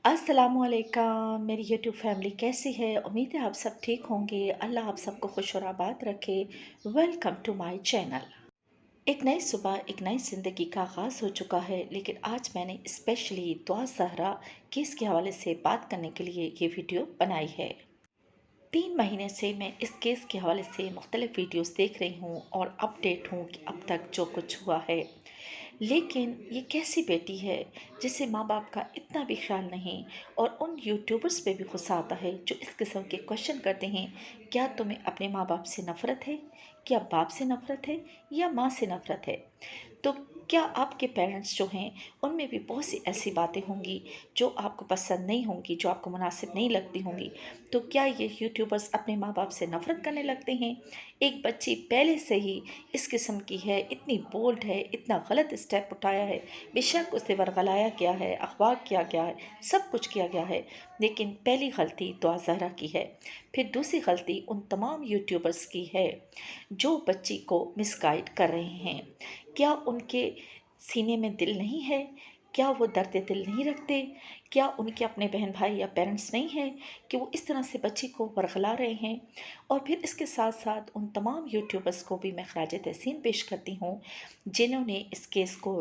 अस्सलामुअलैकुम मेरी YouTube family कैसी है। उम्मीद है आप सब ठीक होंगे। अल्लाह आप सबको खुश और आबाद रखे। Welcome to my channel. एक नई सुबह एक नई ज़िंदगी का आगाज़ हो चुका है, लेकिन आज मैंने स्पेशली दुआ ज़हरा केस के हवाले से बात करने के लिए ये वीडियो बनाई है। 3 महीने से मैं इस केस के हवाले से मुख्तलिफ़ वीडियोस देख रही हूँ और अपडेट हूँ कि अब तक जो कुछ हुआ है। लेकिन ये कैसी बेटी है जिसे माँ बाप का इतना भी ख्याल नहीं, और उन यूट्यूबर्स पे भी गुस्सा आता है जो इस किस्म के क्वेश्चन करते हैं। क्या तुम्हें अपने माँ बाप से नफ़रत है? क्या बाप से नफ़रत है या माँ से नफ़रत है? तो क्या आपके पेरेंट्स जो हैं उनमें भी बहुत सी ऐसी बातें होंगी जो आपको पसंद नहीं होंगी, जो आपको मुनासिब नहीं लगती होंगी। तो क्या ये यूट्यूबर्स अपने माँ बाप से नफ़रत करने लगते हैं? एक बच्ची पहले से ही इस किस्म की है, इतनी बोल्ड है, इतना गलत स्टेप उठाया है। बेशक उसे वर्गलाया गया है, अगवा किया गया है, सब कुछ किया गया है, लेकिन पहली गलती दुआ ज़हरा की है। फिर दूसरी गलती उन तमाम यूट्यूबर्स की है जो बच्ची को मिसगाइड कर रहे हैं। क्या उनके सीने में दिल नहीं है? क्या वो दर्द दिल नहीं रखते? क्या उनके अपने बहन भाई या पेरेंट्स नहीं हैं कि वो इस तरह से बच्ची को बरगला रहे हैं? और फिर इसके साथ साथ उन तमाम यूट्यूबर्स को भी मैं खराज तहसीन पेश करती हूँ जिन्होंने इस केस को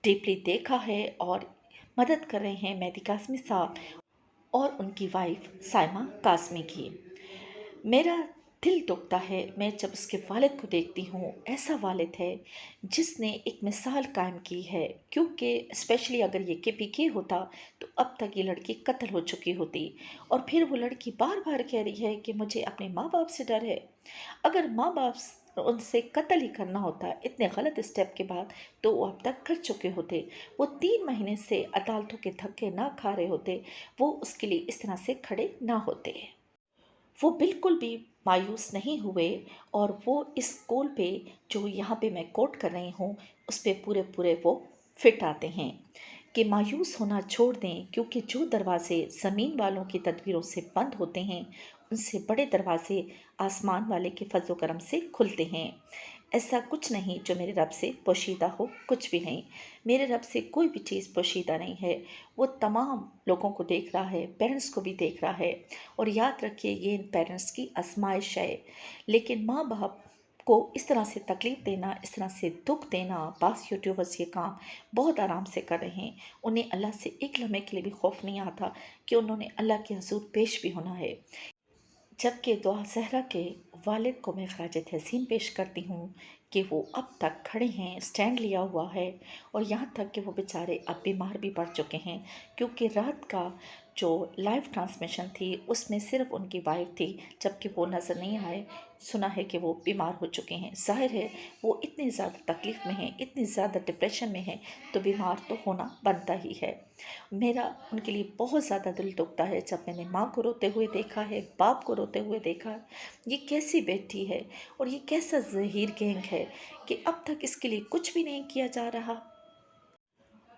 डीपली देखा है और मदद कर रहे हैं मेहदी कासमी साहब और उनकी वाइफ साइमा कासमी की। मेरा दिल दुखता है मैं जब उसके वालिद को देखती हूँ। ऐसा वालिद है जिसने एक मिसाल कायम की है, क्योंकि स्पेशली अगर ये केपीके होता तो अब तक ये लड़की कत्ल हो चुकी होती। और फिर वो लड़की बार बार कह रही है कि मुझे अपने माँ बाप से डर है। अगर माँ बाप उनसे कत्ल ही करना होता इतने गलत स्टेप के बाद तो वो अब तक कर चुके होते। वो 3 महीने से अदालतों के धक्के ना खा रहे होते, वो उसके लिए इस तरह से खड़े ना होते। वो बिल्कुल भी मायूस नहीं हुए, और वो इस गोल पे जो यहाँ पे मैं कोट कर रही हूँ उस पे पूरे पूरे वो फिट आते हैं कि मायूस होना छोड़ दें, क्योंकि जो दरवाजे ज़मीन वालों की तदबीरों से बंद होते हैं उनसे बड़े दरवाजे आसमान वाले के फजल करम से खुलते हैं। ऐसा कुछ नहीं जो मेरे रब से पोशीदा हो, कुछ भी नहीं। मेरे रब से कोई भी चीज़ पोशीदा नहीं है। वो तमाम लोगों को देख रहा है, पेरेंट्स को भी देख रहा है। और याद रखिए ये इन पेरेंट्स की आजमाइश है। लेकिन माँ बाप को इस तरह से तकलीफ़ देना, इस तरह से दुख देना, बास यूट्यूबर्स ये काम बहुत आराम से कर रहे हैं। उन्हें अल्लाह से एक लम्हे के लिए भी खौफ नहीं आता कि उन्होंने अल्लाह के हजूर पेश भी होना है। जबकि दुआ ज़हरा के वालिद को मैं खराज तहसीन पेश करती हूँ कि वो अब तक खड़े हैं, स्टैंड लिया हुआ है। और यहाँ तक कि वो बेचारे अब बीमार भी पड़ चुके हैं, क्योंकि रात का जो लाइव ट्रांसमिशन थी उसमें सिर्फ उनकी वाइफ थी, जबकि वो नज़र नहीं आए। सुना है कि वो बीमार हो चुके हैं। ज़ाहिर है वो इतनी ज़्यादा तकलीफ़ में हैं, इतनी ज़्यादा डिप्रेशन में हैं, तो बीमार तो होना बनता ही है। मेरा उनके लिए बहुत ज़्यादा दिल दुखता है जब मैंने माँ को रोते हुए देखा है, बाप को रोते हुए देखा है। ये कैसी बेटी है और ये कैसा ज़हीर गैंग है कि अब तक इसके लिए कुछ भी नहीं किया जा रहा।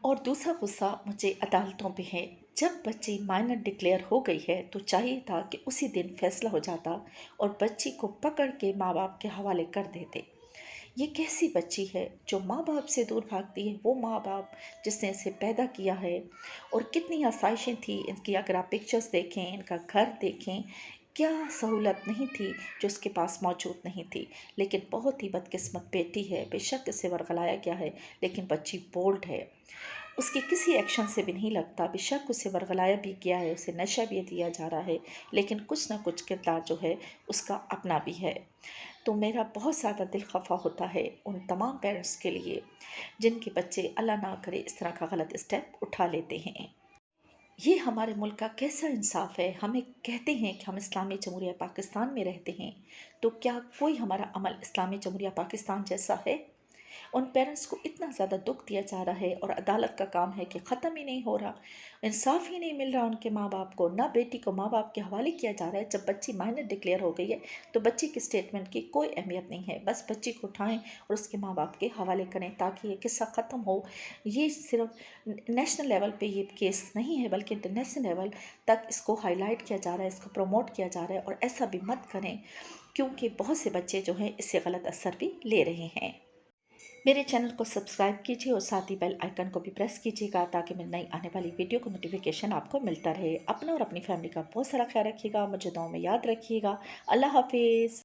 और दूसरा गुस्सा मुझे अदालतों पे है। जब बच्ची माइनर डिक्लेयर हो गई है तो चाहिए था कि उसी दिन फैसला हो जाता और बच्ची को पकड़ के माँ बाप के हवाले कर देते। ये कैसी बच्ची है जो माँ बाप से दूर भागती है? वो माँ बाप जिसने इसे पैदा किया है, और कितनी आसाइशें थी इनकी। अगर आप पिक्चर्स देखें, इनका घर देखें, क्या सहूलत नहीं थी जो उसके पास मौजूद नहीं थी। लेकिन बहुत ही बदकिस्मत बेटी है। बेशक इसे वर्गलाया गया है, लेकिन बच्ची बोल्ड है। उसके किसी एक्शन से भी नहीं लगता। बेशक उसे वर्गलाया भी गया है, उसे नशा भी दिया जा रहा है, लेकिन कुछ ना कुछ किरदार जो है उसका अपना भी है। तो मेरा बहुत ज़्यादा दिल खफा होता है उन तमाम पेरेंट्स के लिए जिनके बच्चे अल्लाह ना करे इस तरह का गलत स्टेप उठा लेते हैं। ये हमारे मुल्क का कैसा इंसाफ है? हमें कहते हैं कि हम इस्लामी जमहूरिया पाकिस्तान में रहते हैं, तो क्या कोई हमारा अमल इस्लामी जमहूरिया पाकिस्तान जैसा है? उन पेरेंट्स को इतना ज़्यादा दुख दिया जा रहा है, और अदालत का काम है कि ख़त्म ही नहीं हो रहा। इंसाफ ही नहीं मिल रहा उनके माँ बाप को। ना बेटी को माँ बाप के हवाले किया जा रहा है। जब बच्ची माइनर डिक्लेयर हो गई है तो बच्ची की स्टेटमेंट की कोई अहमियत नहीं है। बस बच्ची को उठाएं और उसके माँ बाप के हवाले करें ताकि ये किस्सा ख़त्म हो। ये सिर्फ नेशनल लेवल पे ये केस नहीं है, बल्कि इंटरनेशनल लेवल तक इसको हाईलाइट किया जा रहा है, इसको प्रमोट किया जा रहा है। और ऐसा भी मत करें, क्योंकि बहुत से बच्चे जो हैं इससे गलत असर भी ले रहे हैं। मेरे चैनल को सब्सक्राइब कीजिए और साथ ही बेल आइकन को भी प्रेस कीजिएगा ताकि मैं नई आने वाली वीडियो को नोटिफिकेशन आपको मिलता रहे। अपना और अपनी फैमिली का बहुत सारा ख्याल रखिएगा, मुझे दुआ में याद रखिएगा। अल्लाह हाफिज़।